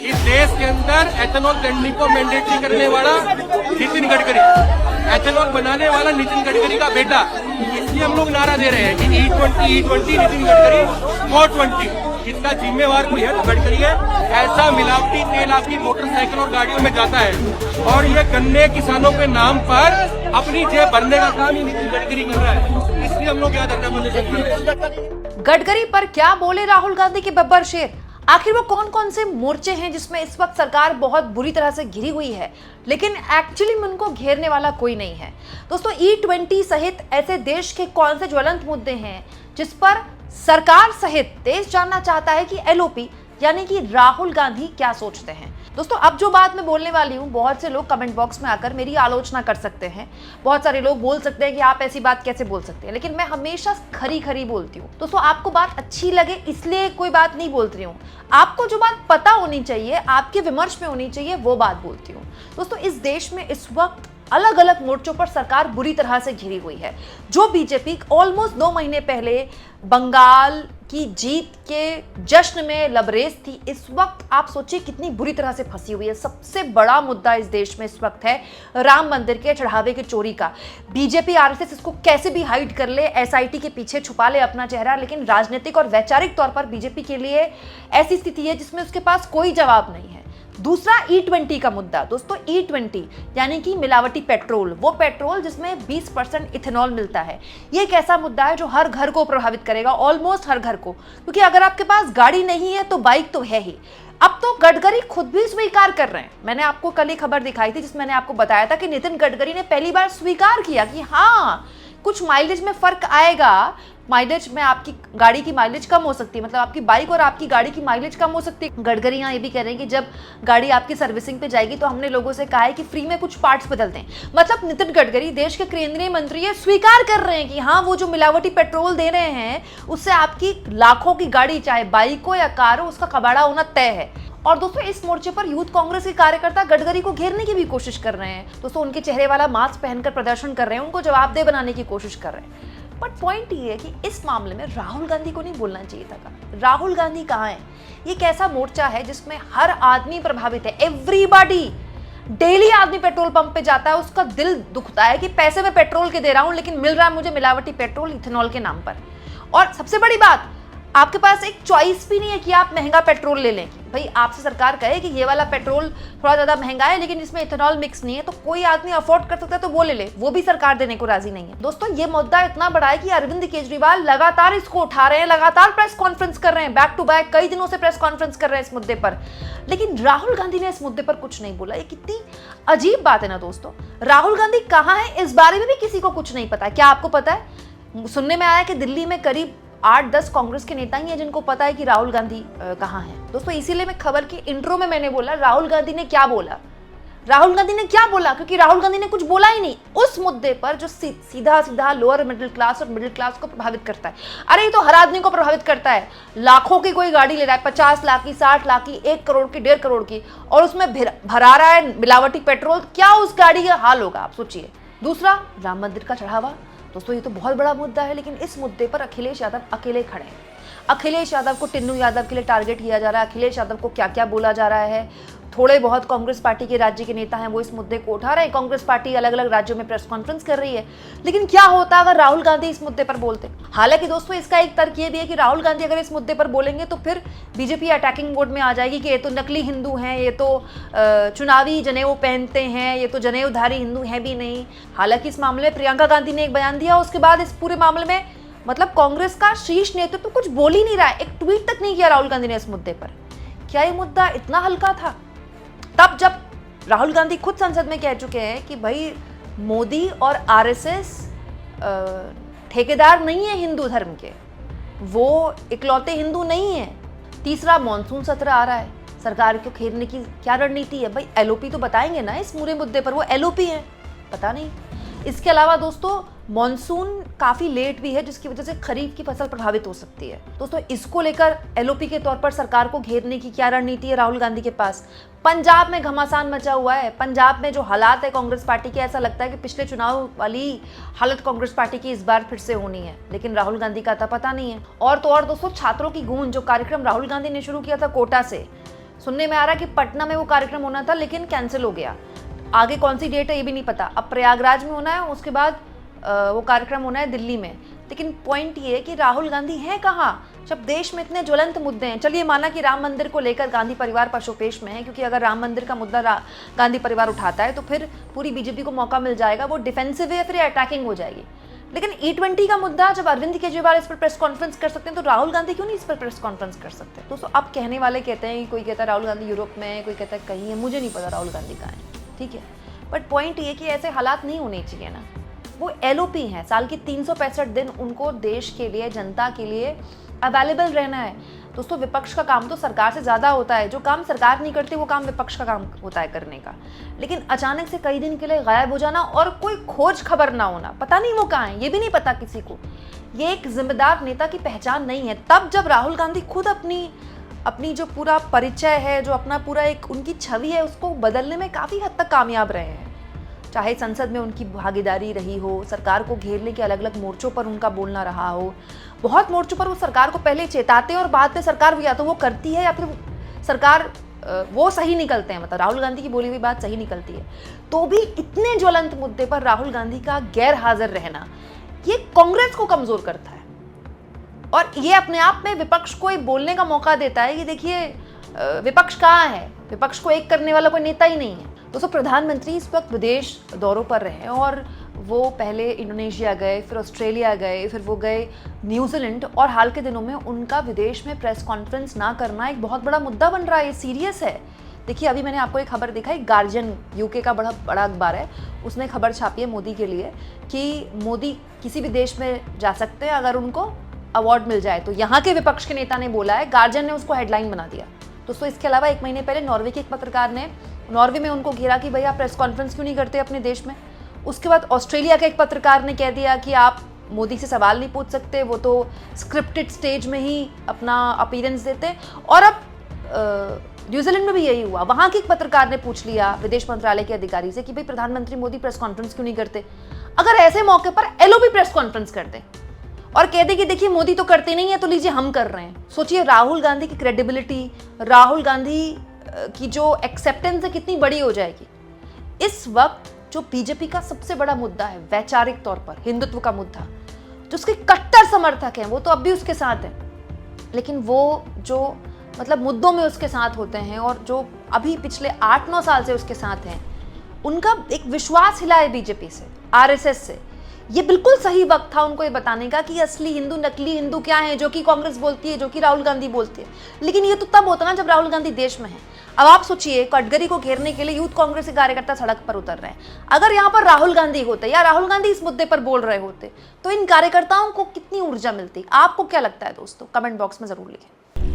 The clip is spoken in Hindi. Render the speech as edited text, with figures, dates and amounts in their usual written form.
इस देश के अंदर एथेनॉल ब्लेंडिंग को मैंडेटरी करने वाला नितिन गडकरी, एथेनॉल बनाने वाला नितिन गडकरी का बेटा। इसलिए हम लोग नारा दे रहे हैं कि E20 नितिन गडकरी 420। इसका जिम्मेवार कोई है तो गडकरी है। ऐसा मिलावटी तेल आपकी मोटरसाइकिल और गाड़ियों में जाता है और ये गन्ने किसानों के नाम पर अपनी जेब भरने का काम ही नितिन गडकरी कर रहा है। इसलिए हम लोग क्या धरना प्रदर्शन कर रहे हैं। गडकरी पर क्या बोले राहुल गांधी के बब्बर शेर? आखिर वो कौन कौन से मोर्चे हैं जिसमें इस वक्त सरकार बहुत बुरी तरह से घिरी हुई है, लेकिन एक्चुअली में उनको घेरने वाला कोई नहीं है? दोस्तों, E20 सहित ऐसे देश के कौन से ज्वलंत मुद्दे हैं जिस पर सरकार सहित देश जानना चाहता है कि LOP यानी कि राहुल गांधी क्या सोचते हैं? दोस्तों, अब जो बात मैं बोलने वाली हूँ, बहुत से लोग कमेंट बॉक्स में आकर मेरी आलोचना कर सकते हैं। बहुत सारे लोग बोल सकते हैं कि आप ऐसी बात कैसे बोल सकते हैं, लेकिन मैं हमेशा खरी खरी बोलती हूँ। दोस्तों, आपको बात अच्छी लगे इसलिए कोई बात नहीं बोलती हूँ। आपको जो बात पता होनी चाहिए, आपके विमर्श में होनी चाहिए, वो बात बोलती हूँ। दोस्तों, इस देश में इस वक्त अलग अलग मोर्चों पर सरकार बुरी तरह से घिरी हुई है। जो बीजेपी ऑलमोस्ट 2 महीने पहले बंगाल की जीत के जश्न में लबरेज थी, इस वक्त आप सोचिए कितनी बुरी तरह से फंसी हुई है। सबसे बड़ा मुद्दा इस देश में इस वक्त है राम मंदिर के चढ़ावे की चोरी का। बीजेपी RSS इसको कैसे भी हाइड कर ले, SIT के पीछे छुपा ले अपना चेहरा, लेकिन राजनीतिक और वैचारिक तौर पर बीजेपी के लिए ऐसी स्थिति है जिसमें उसके पास कोई जवाब नहीं है। दूसरा E20 का मुद्दा। दोस्तों, E20 यानी कि मिलावटी पेट्रोल, वो पेट्रोल जिसमें 20% इथेनॉल मिलता है। ये एक ऐसा मुद्दा है जो हर घर को प्रभावित करेगा, ऑलमोस्ट हर घर को, क्योंकि अगर आपके पास गाड़ी नहीं है तो बाइक तो है ही। अब तो गडकरी खुद भी स्वीकार कर रहे हैं। मैंने आपको कल ही खबर दिखाई थी जिसमें मैंने आपको बताया था कि नितिन गडकरी ने पहली बार स्वीकार किया कि हाँ, कुछ माइलेज में फर्क आएगा। माइलेज में आपकी गाड़ी की माइलेज कम हो सकती है, मतलब आपकी बाइक और आपकी गाड़ी की माइलेज कम हो सकती है। गडकरी यहाँ ये भी कह रहे हैं कि जब गाड़ी आपकी सर्विसिंग पे जाएगी तो हमने लोगों से कहा है कि फ्री में कुछ पार्ट्स बदलते हैं। मतलब नितिन गडकरी देश के केंद्रीय मंत्री ये स्वीकार कर रहे हैं कि हाँ, वो जो मिलावटी पेट्रोल दे रहे हैं उससे आपकी लाखों की गाड़ी, चाहे बाइक हो या कार हो, उसका कबाड़ा होना तय है। और दोस्तों, इस मोर्चे पर यूथ कांग्रेस के कार्यकर्ता गडकरी को घेरने की भी कोशिश कर रहे हैं। दोस्तों, उनके चेहरे वाला मास्क पहनकर प्रदर्शन कर रहे हैं, उनको जवाबदेह बनाने की कोशिश कर रहे हैं। बट पॉइंट ये है कि इस मामले में राहुल गांधी को नहीं बोलना चाहिए था। राहुल गांधी कहाँ है? ये एक ऐसा मोर्चा है जिसमें हर आदमी प्रभावित है, एवरीबॉडी। डेली आदमी पेट्रोल पंप पे जाता है, उसका दिल दुखता है कि पैसे में पेट्रोल के दे रहा हूं लेकिन मिल रहा है मुझे मिलावटी पेट्रोल, इथेनॉल के नाम पर। और सबसे बड़ी बात, आपके पास एक चॉइस भी नहीं है कि आप महंगा पेट्रोल ले लें। भाई, आपसे सरकार कहे कि ये वाला पेट्रोल थोड़ा ज्यादा महंगा है लेकिन इसमें इथेनॉल मिक्स नहीं है, तो कोई आदमी अफोर्ड कर सकता है तो वो ले ले, वो भी सरकार देने को राजी नहीं है। दोस्तों, ये मुद्दा इतना बड़ा है कि अरविंद केजरीवाल लगातार इसको उठा रहे हैं, लगातार प्रेस कॉन्फ्रेंस कर रहे हैं, बैक टू बैक कई दिनों से प्रेस कॉन्फ्रेंस कर रहे हैं इस मुद्दे पर, लेकिन राहुल गांधी ने इस मुद्दे पर कुछ नहीं बोला। ये कितनी अजीब बात है ना दोस्तों। राहुल गांधी कहाँ है इस बारे में भी किसी को कुछ नहीं पता। क्या आपको पता है? सुनने में आया कि दिल्ली में करीब 8-10 कांग्रेस के नेता ही हैं जिनको पता है कि राहुल गांधी कहाँ हैं। दोस्तों, इसीलिए मैं खबर की इंट्रो में मैंने बोला राहुल गांधी ने क्या बोला। राहुल गांधी ने क्या बोला? क्योंकि राहुल गांधी ने कुछ बोला ही नहीं उस मुद्दे पर जो सीधा सीधा लोअर मिडिल क्लास और मिडिल क्लास को प्रभावित करता है। अरे, ये तो हर आदमी को प्रभावित करता है। लाखों की कोई गाड़ी ले रहा है, 50 लाख की, 60 लाख की, 1 करोड़ की, 1.5 करोड़ की, और उसमें भरा रहा है मिलावटी पेट्रोल। क्या उस गाड़ी का हाल होगा, आप सोचिए। दूसरा, राम मंदिर का चढ़ावा। दोस्तों, ये तो बहुत बड़ा मुद्दा है, लेकिन इस मुद्दे पर अखिलेश यादव अकेले खड़े हैं। अखिलेश यादव को टिन्नू यादव के लिए टारगेट किया जा रहा है। अखिलेश यादव को क्या क्या बोला जा रहा है। थोड़े बहुत कांग्रेस पार्टी के राज्य के नेता हैं, वो इस मुद्दे को उठा रहे हैं। कांग्रेस पार्टी अलग अलग राज्यों में प्रेस कॉन्फ्रेंस कर रही है। लेकिन क्या होता अगर राहुल गांधी इस मुद्दे पर बोलते? हालांकि दोस्तों, इसका एक तर्क ये भी है कि राहुल गांधी अगर इस मुद्दे पर बोलेंगे तो फिर बीजेपी अटैकिंग मोड में आ जाएगी कि ये तो नकली हिंदू हैं, ये तो चुनावी जनेऊ पहनते हैं, ये तो जनेऊधारी हिंदू है भी नहीं। हालांकि इस मामले में प्रियंका गांधी ने एक बयान दिया, उसके बाद इस पूरे मामले में मतलब कांग्रेस का शीर्ष नेतृत्व तो कुछ बोल ही नहीं रहा है। एक ट्वीट तक नहीं किया राहुल गांधी ने इस मुद्दे पर। क्या ये मुद्दा इतना हल्का था? तब जब राहुल गांधी खुद संसद में कह चुके हैं कि भाई, मोदी और RSS ठेकेदार नहीं है हिंदू धर्म के, वो इकलौते हिंदू नहीं है। तीसरा, मॉनसून सत्र आ रहा है, सरकार को घेरने की क्या रणनीति है? भाई, LOP तो बताएंगे ना इस पूरे मुद्दे पर, वो LOP है, पता नहीं। इसके अलावा दोस्तों, मॉनसून काफी लेट भी है जिसकी वजह से खरीफ की फसल प्रभावित हो सकती है। दोस्तों, इसको लेकर LOP के तौर पर सरकार को घेरने की क्या रणनीति है राहुल गांधी के पास? पंजाब में घमासान मचा हुआ है। पंजाब में जो हालात है कांग्रेस पार्टी के, ऐसा लगता है कि पिछले चुनाव वाली हालत कांग्रेस पार्टी की इस बार फिर से होनी है, लेकिन राहुल गांधी का अता पता नहीं है। और तो और दोस्तों, छात्रों की गूंज, जो कार्यक्रम राहुल गांधी ने शुरू किया था कोटा से, सुनने में आ रहा है कि पटना में वो कार्यक्रम होना था लेकिन कैंसिल हो गया। आगे कौन सी डेट है ये भी नहीं पता। अब प्रयागराज में होना है, उसके बाद वो कार्यक्रम होना है दिल्ली में। लेकिन पॉइंट ये है कि राहुल गांधी हैं कहाँ जब देश में इतने ज्वलंत मुद्दे हैं। चलिए माना कि राम मंदिर को लेकर गांधी परिवार पशुपेश में है, क्योंकि अगर राम मंदिर का मुद्दा गांधी परिवार उठाता है तो फिर पूरी बीजेपी को मौका मिल जाएगा, वो डिफेंसिव है फिर अटैकिंग हो जाएगी। लेकिन E20 का मुद्दा जब अरविंद केजरीवाल इस पर प्रेस कॉन्फ्रेंस कर सकते हैं तो राहुल गांधी क्यों नहीं इस पर प्रेस कॉन्फ्रेंस कर सकते? दोस्तों अब कहने वाले कहते हैं, कोई कहता है राहुल गांधी यूरोप में है, कोई कहता है कहीं है, मुझे नहीं पता राहुल गांधी कहाँ है, ठीक है। बट पॉइंट ये कि ऐसे हालात नहीं होने चाहिए ना। वो LOP हैं, साल की 365 दिन उनको देश के लिए, जनता के लिए अवेलेबल रहना है। दोस्तों विपक्ष का काम तो सरकार से ज़्यादा होता है, जो काम सरकार नहीं करती वो काम विपक्ष का काम होता है करने का। लेकिन अचानक से कई दिन के लिए गायब हो जाना और कोई खोज खबर ना होना, पता नहीं वो कहाँ है, ये भी नहीं पता किसी को, ये एक जिम्मेदार नेता की पहचान नहीं है। तब जब राहुल गांधी खुद अपनी जो पूरा परिचय है, जो अपना पूरा एक उनकी छवि है, उसको बदलने में काफ़ी हद तक कामयाब रहे हैं। चाहे संसद में उनकी भागीदारी रही हो, सरकार को घेरने के अलग अलग मोर्चों पर उनका बोलना रहा हो। बहुत मोर्चों पर वो सरकार को पहले चेताते हैं और बाद में सरकार या तो वो करती है या फिर सरकार वो सही निकलते हैं, मतलब राहुल गांधी की बोली हुई बात सही निकलती है। तो भी इतने ज्वलंत मुद्दे पर राहुल गांधी का गैर हाजिर रहना ये कांग्रेस को कमजोर करता है और ये अपने आप में विपक्ष को एक बोलने का मौका देता है कि देखिए विपक्ष कहाँ है, विपक्ष को एक करने वाला कोई नेता ही नहीं है। दोस्तों प्रधानमंत्री इस वक्त विदेश दौरों पर रहे और वो पहले इंडोनेशिया गए, फिर ऑस्ट्रेलिया गए, फिर वो गए न्यूजीलैंड और हाल के दिनों में उनका विदेश में प्रेस कॉन्फ्रेंस ना करना एक बहुत बड़ा मुद्दा बन रहा है, ये सीरियस है। देखिए अभी मैंने आपको एक खबर दिखाई, गार्जियन यूके का बड़ा अखबार है, उसने खबर छापी है मोदी के लिए कि मोदी किसी भी देश में जा सकते हैं अगर उनको अवार्ड मिल जाए। तो यहाँ के विपक्ष के नेता ने बोला है, गार्जियन ने उसको हेडलाइन बना दिया। दोस्तों इसके अलावा 1 महीने पहले नॉर्वे के एक पत्रकार ने नॉर्वे में उनको घेरा कि भैया प्रेस कॉन्फ्रेंस क्यों नहीं करते अपने देश में। उसके बाद ऑस्ट्रेलिया के एक पत्रकार ने कह दिया कि आप मोदी से सवाल नहीं पूछ सकते, वो तो स्क्रिप्टेड स्टेज में ही अपना अपीयरेंस देते। और अब न्यूजीलैंड में भी यही हुआ, वहाँ के एक पत्रकार ने पूछ लिया विदेश मंत्रालय के अधिकारी से कि भाई प्रधानमंत्री मोदी प्रेस कॉन्फ्रेंस क्यों नहीं करते। अगर ऐसे मौके पर LOP प्रेस कॉन्फ्रेंस कर दें और कह दे कि देखिए मोदी तो करते नहीं है तो लीजिए हम कर रहे हैं, सोचिए राहुल गांधी की क्रेडिबिलिटी, राहुल गांधी की जो एक्सेप्टेंस है कितनी बड़ी हो जाएगी। इस वक्त जो बीजेपी का सबसे बड़ा मुद्दा है वैचारिक तौर पर हिंदुत्व का मुद्दा, जो उसके कट्टर समर्थक हैं वो तो अब भी उसके साथ हैं, लेकिन वो जो मतलब मुद्दों में उसके साथ होते हैं और जो अभी पिछले 8-9 साल से उसके साथ हैं, उनका एक विश्वास हिला है बीजेपी से, RSS से। ये बिल्कुल सही वक्त था उनको ये बताने का कि असली हिंदू नकली हिंदू क्या है, जो कि कांग्रेस बोलती है, जो कि राहुल गांधी बोलती है। लेकिन ये तो तब होता ना जब राहुल गांधी देश में है। अब आप सोचिए कटघरी को घेरने के लिए यूथ कांग्रेस के कार्यकर्ता सड़क पर उतर रहे हैं। अगर यहाँ पर राहुल गांधी होते या राहुल गांधी इस मुद्दे पर बोल रहे होते तो इन कार्यकर्ताओं को कितनी ऊर्जा मिलती। आपको क्या लगता है दोस्तों, कमेंट बॉक्स में जरूर लिखें।